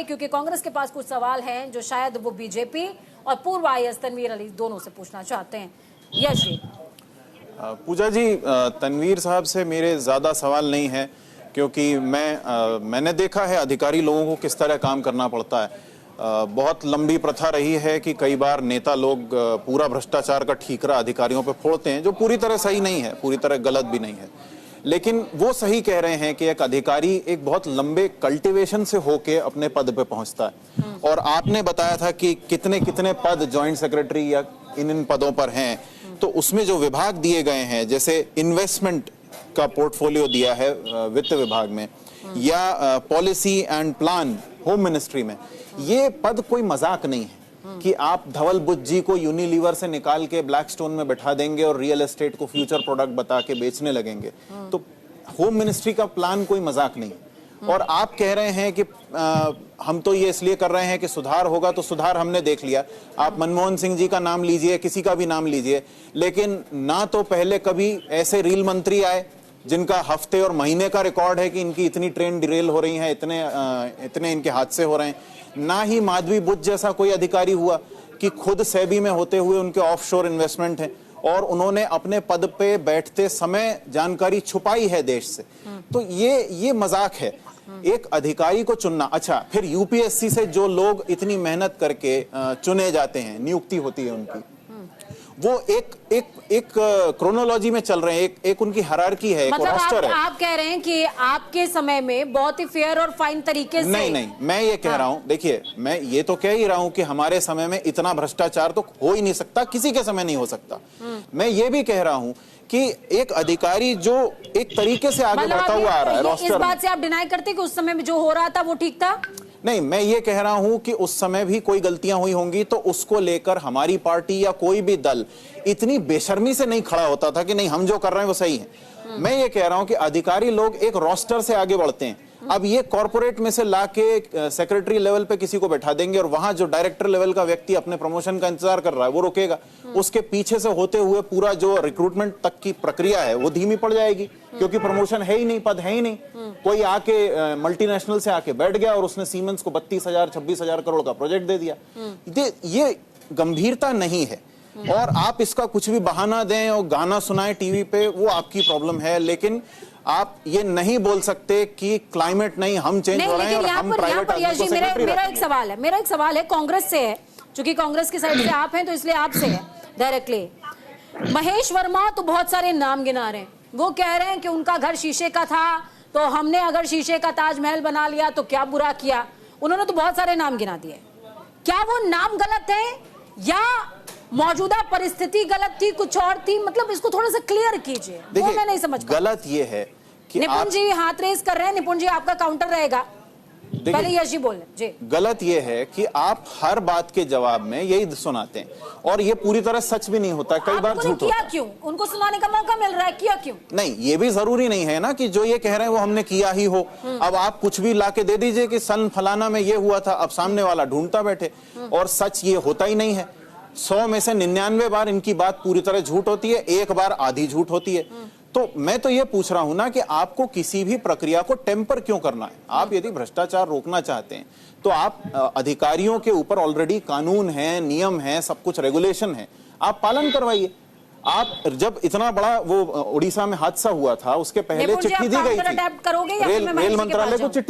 क्योंकि कांग्रेस के पास कुछ सवाल हैं जो शायद वो बीजेपी और पूर्व आईएएस तनवीर अली दोनों से पूछना चाहते हैं। यश जी। पूजा जी, तनवीर साहब से मेरे ज्यादा सवाल नहीं है, क्योंकि मैंने देखा है अधिकारी लोगों को किस तरह काम करना पड़ता है। बहुत लंबी प्रथा रही है कि कई बार नेता लोग पूरा भ्रष्टाचार का ठीकरा अधिकारियों पे फोड़ते हैं, जो पूरी तरह सही नहीं है, पूरी तरह गलत भी नहीं है। लेकिन वो सही कह रहे हैं कि एक अधिकारी एक बहुत लंबे कल्टीवेशन से होके अपने पद पे पहुंचता है। और आपने बताया था कि कितने कितने पद जॉइंट सेक्रेटरी या इन पदों पर हैं, तो उसमें जो विभाग दिए गए हैं, जैसे इन्वेस्टमेंट का पोर्टफोलियो दिया है वित्त विभाग में, या policy and plan home ministry में, ये पद कोई मजाक नहीं है कि आप धवल बुद्ध जी को यूनिलीवर से निकाल के ब्लैकस्टोन में बैठा देंगे और रियल एस्टेट को फ्यूचर प्रोडक्ट बता के बेचने लगेंगे। तो होम मिनिस्ट्री का प्लान कोई मजाक नहीं। और आप कह रहे हैं कि हम तो ये इसलिए कर रहे हैं कि सुधार होगा, तो सुधार हमने देख लिया। आप मनमोहन सिंह जी का नाम लीजिए, किसी का भी नाम लीजिए, लेकिन ना तो पहले कभी ऐसे रेल मंत्री आए जिनका हफ्ते और महीने का रिकॉर्ड है कि इनकी इतनी ट्रेन डिरेल हो रही हैं, इतने इनके हादसे हो रहे हैं, ना ही माधवी बुद्ध जैसा कोई अधिकारी हुआ कि खुद सेबी में होते हुए उनके ऑफशोर इन्वेस्टमेंट है और उन्होंने अपने पद पे बैठते समय जानकारी छुपाई है देश से। तो ये मजाक है एक अधिकारी को चुनना। अच्छा, फिर यूपीएससी से जो लोग इतनी मेहनत करके चुने जाते हैं, नियुक्ति होती है उनकी, वो एक क्रोनोलॉजी में चल रहे हैं, एक उनकी हायरार्की है, एक रोस्टर है। आप कह रहे हैं कि आपके समय में बहुत ही फेयर और फाइन तरीके से। नहीं, मैं ये कह रहा हूं, देखिए, मैं ये तो कह ही रहा हूं कि हमारे समय में इतना भ्रष्टाचार तो हो ही नहीं सकता, किसी के समय नहीं हो सकता। मैं ये भी कह रहा हूं कि एक अधिकारी जो एक तरीके से आगे बढ़ता हुआ आ रहा है रोस्टर, इस बात से आप डिनाई करते कि उस समय में जो हो रहा था वो ठीक था? नहीं, मैं ये कह रहा हूं कि उस समय भी कोई गलतियां हुई होंगी, तो उसको लेकर हमारी पार्टी या कोई भी दल इतनी बेशर्मी से नहीं खड़ा होता था कि नहीं, हम जो कर रहे हैं वो सही है। मैं ये कह रहा हूं कि अधिकारी लोग एक रोस्टर से आगे बढ़ते हैं। अब ये कॉर्पोरेट में से लाके सेक्रेटरी लेवल पे किसी को बैठा देंगे और वहां जो डायरेक्टर लेवल का व्यक्ति अपने प्रमोशन का इंतजार कर रहा है वो रुकेगा। उसके पीछे से होते हुए पूरा जो रिक्रूटमेंट तक की प्रक्रिया है वो धीमी पड़ जाएगी, क्योंकि प्रमोशन है ही नहीं, पद है ही नहीं। कोई आके मल्टीनेशनल से आके बैठ गया और उसने सीमेंस को 32,000 26,000 करोड़ का प्रोजेक्ट दे दिया। ये गंभीरता नहीं है। और आप इसका कुछ भी बहाना दें और गाना सुनाएं टीवी पे, वो आपकी प्रॉब्लम है, लेकिन आप ये नहीं बोल सकते कि क्लाइमेट नहीं, हम चेंज हो रहे हैं और हम प्राइवेट आदमी को सेक्रेटरी मेरा एक सवाल है कांग्रेस से है, क्योंकि कांग्रेस की साइड से आप हैं तो इसलिए आपसे है डायरेक्टली। महेश वर्मा तो बहुत सारे नाम गिना रहे हैं, वो कह रहे हैं कि उनका घर शीशे का था, तो हमने अगर शीशे का ताजमहल बना लिया तो क्या बुरा किया। उन्होंने तो बहुत सारे नाम गिना दिए। क्या वो नाम गलत है या मौजूदा परिस्थिति गलत थी, कुछ और थी? मतलब इसको थोड़ा सा क्लियर कीजिए, वो मैं नहीं समझ पा। गलत ये है कि निपुण जी हाथ रेस कर रहे हैं, निपुण जी आपका काउंटर रहेगा, पहले यश जी बोल जी। गलत ये है कि आप हर बात के जवाब में यही सुनाते हैं और ये पूरी तरह सच भी नहीं होता, कई बार झूठ होता है। क्यों उनको सुनाने का मौका मिल रहा है, किया क्यों? नहीं, ये भी जरूरी नहीं है ना कि जो ये कह रहे हैं वो हमने किया ही हो। अब आप कुछ भी लाके दे दीजिए कि सन फलाना में ये हुआ था, अब सामने वाला ढूंढता बैठे, और सच ये होता ही नहीं है। 100 में से 99 बार इनकी बात पूरी तरह झूठ होती है, एक बार आधी झूठ होती है। तो मैं तो ये पूछ रहा हूं ना कि आपको किसी भी प्रक्रिया को टेम्पर क्यों करना है? आप यदि भ्रष्टाचार रोकना चाहते हैं तो आप अधिकारियों के ऊपर ऑलरेडी कानून है, नियम है, सब कुछ रेगुलेशन है, आप पालन करवाइए। आप जब इतना बड़ा वो उड़ीसा में हादसा हुआ था, उसके पहले चिट्ठी दी गई थी, रेल मंत्रालय को चिट्ठी